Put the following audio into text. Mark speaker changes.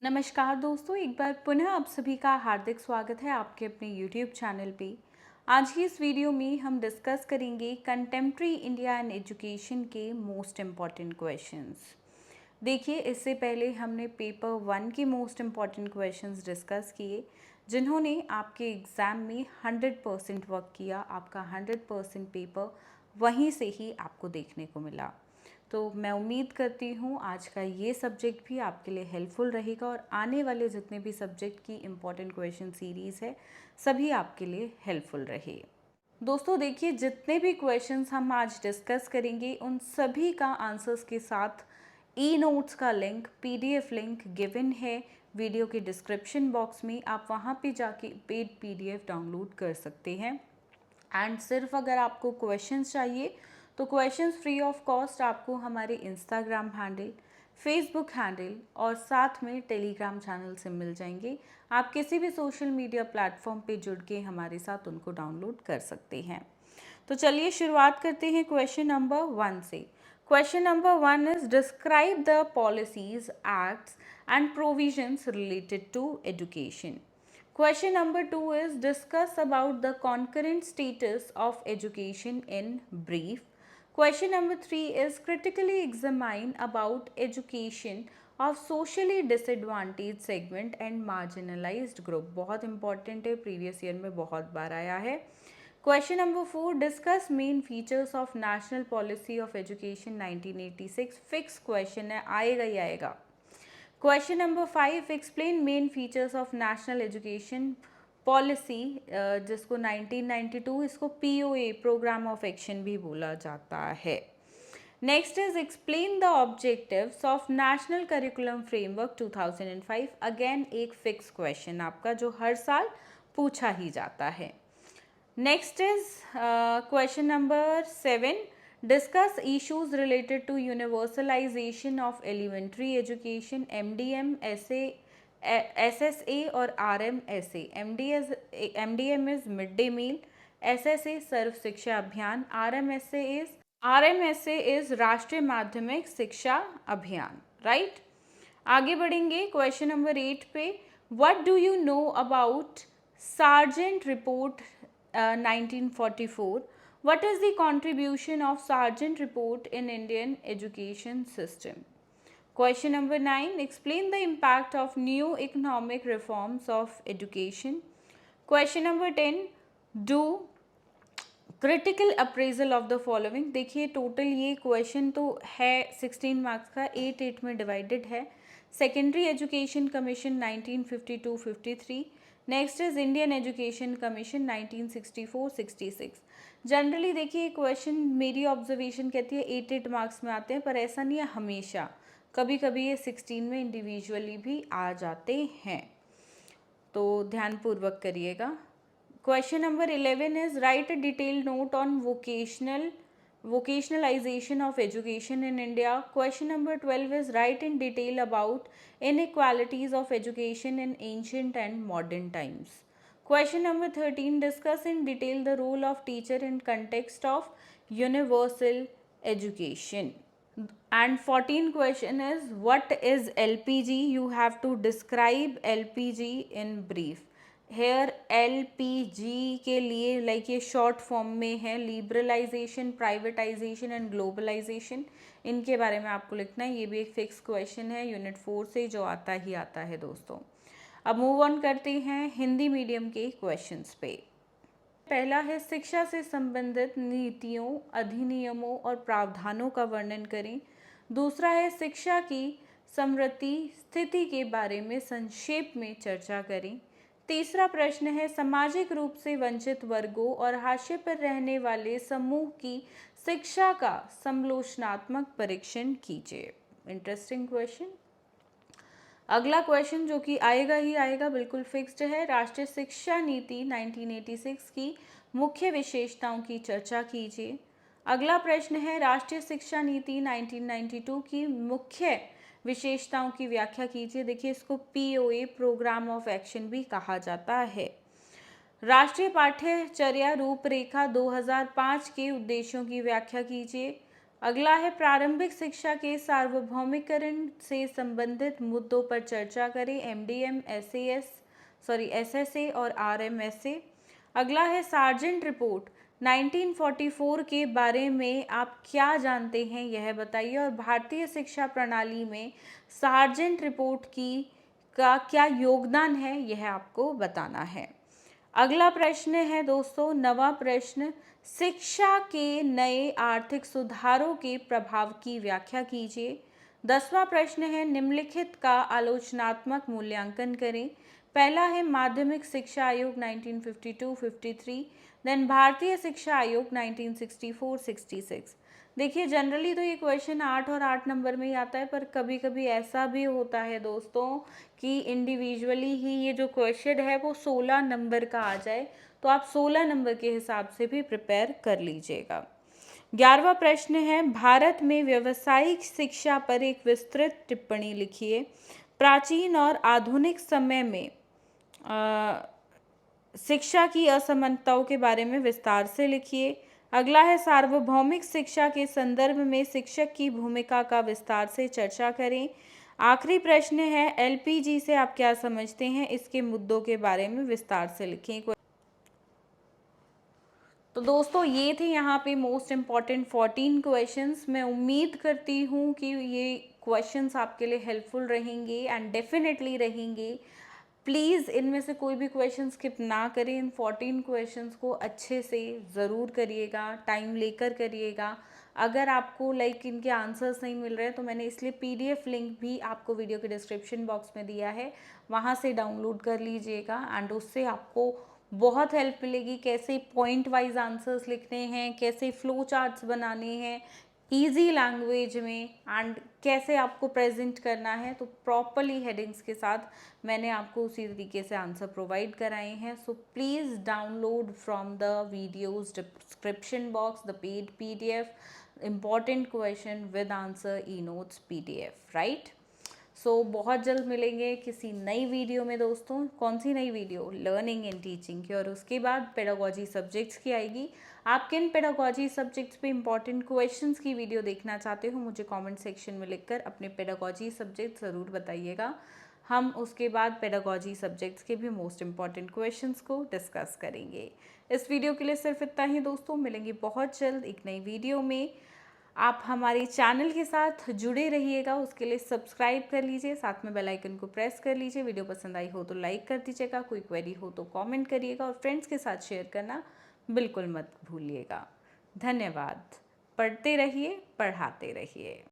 Speaker 1: नमस्कार दोस्तों, एक बार पुनः आप सभी का हार्दिक स्वागत है आपके अपने YouTube चैनल पे। आज की इस वीडियो में हम डिस्कस करेंगे कंटेम्प्रेरी इंडिया एंड एजुकेशन के मोस्ट इम्पॉर्टेंट क्वेश्चंस। देखिए, इससे पहले हमने पेपर 1 के मोस्ट इम्पॉर्टेंट क्वेश्चंस डिस्कस किए, जिन्होंने आपके एग्ज़ाम में 100% वर्क किया। आपका 100% पेपर वहीं से ही आपको देखने को मिला। तो मैं उम्मीद करती हूँ आज का ये सब्जेक्ट भी आपके लिए हेल्पफुल रहेगा और आने वाले जितने भी सब्जेक्ट की इम्पॉर्टेंट क्वेश्चन सीरीज़ है सभी आपके लिए हेल्पफुल रहे। दोस्तों देखिए, जितने भी क्वेश्चंस हम आज डिस्कस करेंगे उन सभी का आंसर्स के साथ ई नोट्स का लिंक, पीडीएफ लिंक गिवन है वीडियो के डिस्क्रिप्शन बॉक्स में। आप वहाँ पे जाके पेड पीडीएफ डाउनलोड कर सकते हैं। एंड सिर्फ अगर आपको क्वेश्चंस चाहिए तो क्वेश्चंस फ्री ऑफ कॉस्ट आपको हमारे इंस्टाग्राम हैंडल, फेसबुक हैंडल और साथ में टेलीग्राम चैनल से मिल जाएंगे। आप किसी भी सोशल मीडिया प्लेटफॉर्म पे जुड़ के हमारे साथ उनको डाउनलोड कर सकते हैं। तो चलिए शुरुआत करते हैं क्वेश्चन नंबर 1 से। Question number 1 is describe the policies, acts and provisions related to education. Question number 2 is discuss about the concurrent status of education in brief. Question number 3 is critically examine about education of socially disadvantaged segment and marginalized group. बहुत important है, previous year में बहुत बार आया है। Question number 4 discuss main features of national policy of education 1986. Fixed question है, आएगा ही आएगा। Question number 5 explain main features of national education policy, जिसको 1992 इसको पीओए प्रोग्राम ऑफ एक्शन भी बोला जाता है। Next is explain the objectives of national curriculum framework 2005। Again एक फिक्स क्वेश्चन आपका जो हर साल पूछा ही जाता है। Next is question number 7 discuss issues related to universalization of elementary education, MDM, SA, SSA और RMSA। MDM is mid day meal, SSA सर्व शिक्षा अभियान, RMSA is राष्ट्रीय माध्यमिक शिक्षा अभियान। राइट, आगे बढ़ेंगे क्वेश्चन नंबर 8 पे। What do you know about sergeant report 1944? What is the contribution of Sargent report in Indian education system? Question number 9. Explain the impact of new economic reforms of education. Question number 10. Do critical appraisal of the following. देखिए total ये question तो है 16 marks का, 8 में divided है। Secondary education commission 1952-53। Next is Indian education commission 1964-66। Generally देखिए question मेरी observation कहती है 8 मार्क्स में आते हैं, पर ऐसा नहीं है हमेशा, कभी कभी ये 16 में इंडिविजुअली भी आ जाते हैं, तो ध्यानपूर्वक करिएगा। Question number 11 is right a detailed note on vocationalization of education in India. Question number 12 is write in detail about inequalities of education in ancient and modern times. Question number 13 discuss in detail the role of teacher in context of universal education. And 14 question is what is LPG? You have to describe LPG in brief. Here LPG के लिए like ये short form में है liberalisation, privatisation and globalisation. इनके बारे में आपको लिखना है, ये भी एक फिक्स क्वेश्चन है यूनिट 4 से जो आता ही आता है दोस्तों। अब मूव ऑन करते हैं हिंदी मीडियम के क्वेश्चंस पे। पहला है शिक्षा से संबंधित नीतियों, अधिनियमों और प्रावधानों का वर्णन करें। दूसरा है शिक्षा की समृद्धि स्थिति के बारे में संक्षेप में चर्चा करें। तीसरा प्रश्न है सामाजिक रूप से वंचित वर्गों और हाशिए पर रहने वाले समूह की शिक्षा का समालोचनात्मक परीक्षण कीजिए। Interesting question. अगला क्वेश्चन जो कि आएगा ही आएगा, बिल्कुल फिक्स्ड है, राष्ट्रीय शिक्षा नीति 1986 की मुख्य विशेषताओं की चर्चा कीजिए। अगला प्रश्न है राष्ट्रीय शिक्षा नीति 1992 की मुख्य विशेषताओं की व्याख्या कीजिए। देखिए इसको पीओए प्रोग्राम ऑफ एक्शन भी कहा जाता है। राष्ट्रीय पाठ्यचर्या रूपरेखा 2005 के उद्देश्यों की व्याख्या कीजिए। अगला है प्रारंभिक शिक्षा के सार्वभौमिकरण से संबंधित मुद्दों पर चर्चा करें, एमडीएम, एसएसए और आरएमएसए। अगला है सार्जेंट रिपोर्ट 1944 के बारे में आप क्या जानते हैं यह बताइए, और भारतीय शिक्षा प्रणाली में सार्जेंट रिपोर्ट का क्या योगदान है यह आपको बताना है। अगला प्रश्न है दोस्तों, नवा प्रश्न, शिक्षा के नए आर्थिक सुधारों के प्रभाव की व्याख्या कीजिए। 10वां प्रश्न है, निम्नलिखित का आलोचनात्मक मूल्यांकन करें। पहला है माध्यमिक शिक्षा आयोग 1952-53, देन भारतीय शिक्षा आयोग 1964-66। देखिए जनरली तो ये क्वेश्चन 8 और 8 नंबर में ही आता है, पर कभी कभी ऐसा भी होता है दोस्तों कि इंडिविजुअली ही ये जो क्वेश्चन है वो 16 नंबर का आ जाए, तो आप 16 नंबर के हिसाब से भी प्रिपेयर कर लीजिएगा। 11वां प्रश्न है, भारत में व्यावसायिक शिक्षा पर एक विस्तृत टिप्पणी लिखिए। प्राचीन और आधुनिक समय में शिक्षा की असमानताओं के बारे में विस्तार से लिखिए। अगला है सार्वभौमिक शिक्षा के संदर्भ में शिक्षक की भूमिका का विस्तार से चर्चा करें। आखिरी प्रश्न है, एलपीजी से आप क्या समझते हैं, इसके मुद्दों के बारे में विस्तार से लिखें। तो दोस्तों ये थे यहाँ पे मोस्ट इम्पॉर्टेंट 14 क्वेश्चंस। मैं उम्मीद करती हूँ कि ये क्वेश्चंस आपके लिए हेल्पफुल रहेंगे एंड डेफिनेटली रहेंगे। प्लीज़ इनमें से कोई भी क्वेश्चन स्किप ना करें, इन 14 क्वेश्चंस को अच्छे से ज़रूर करिएगा, टाइम लेकर करिएगा। अगर आपको इनके आंसर्स नहीं मिल रहे हैं तो मैंने इसलिए पीडीएफ लिंक भी आपको वीडियो के डिस्क्रिप्शन बॉक्स में दिया है, वहाँ से डाउनलोड कर लीजिएगा एंड उससे आपको बहुत हेल्प मिलेगी कैसे पॉइंट वाइज आंसर्स लिखने हैं, कैसे फ्लो चार्ट्स बनाने हैं इजी लैंग्वेज में एंड कैसे आपको प्रेजेंट करना है। तो प्रॉपरली हेडिंग्स के साथ मैंने आपको उसी तरीके से आंसर प्रोवाइड कराए हैं। So please download from the videos description box the paid PDF important question with answer e notes PDF, right. So बहुत जल्द मिलेंगे किसी नई वीडियो में दोस्तों। कौन सी नई वीडियो? लर्निंग एंड टीचिंग की, और उसके बाद पेडागोजी सब्जेक्ट्स की आएगी। आप किन पेडागोजी सब्जेक्ट्स पे इंपॉर्टेंट क्वेश्चंस की वीडियो देखना चाहते हो मुझे कमेंट सेक्शन में लिखकर अपने पेडागोजी सब्जेक्ट ज़रूर बताइएगा। हम उसके बाद पेडागोजी सब्जेक्ट्स के भी मोस्ट इम्पॉर्टेंट क्वेश्चंस को डिस्कस करेंगे। इस वीडियो के लिए सिर्फ इतना ही दोस्तों, मिलेंगे बहुत जल्द एक नई वीडियो में। आप हमारे चैनल के साथ जुड़े रहिएगा, उसके लिए सब्सक्राइब कर लीजिए, साथ में बेल आइकन को प्रेस कर लीजिए। वीडियो पसंद आई हो तो लाइक कर दीजिएगा, कोई क्वेरी हो तो कमेंट करिएगा और फ्रेंड्स के साथ शेयर करना बिल्कुल मत भूलिएगा। धन्यवाद। पढ़ते रहिए, पढ़ाते रहिए।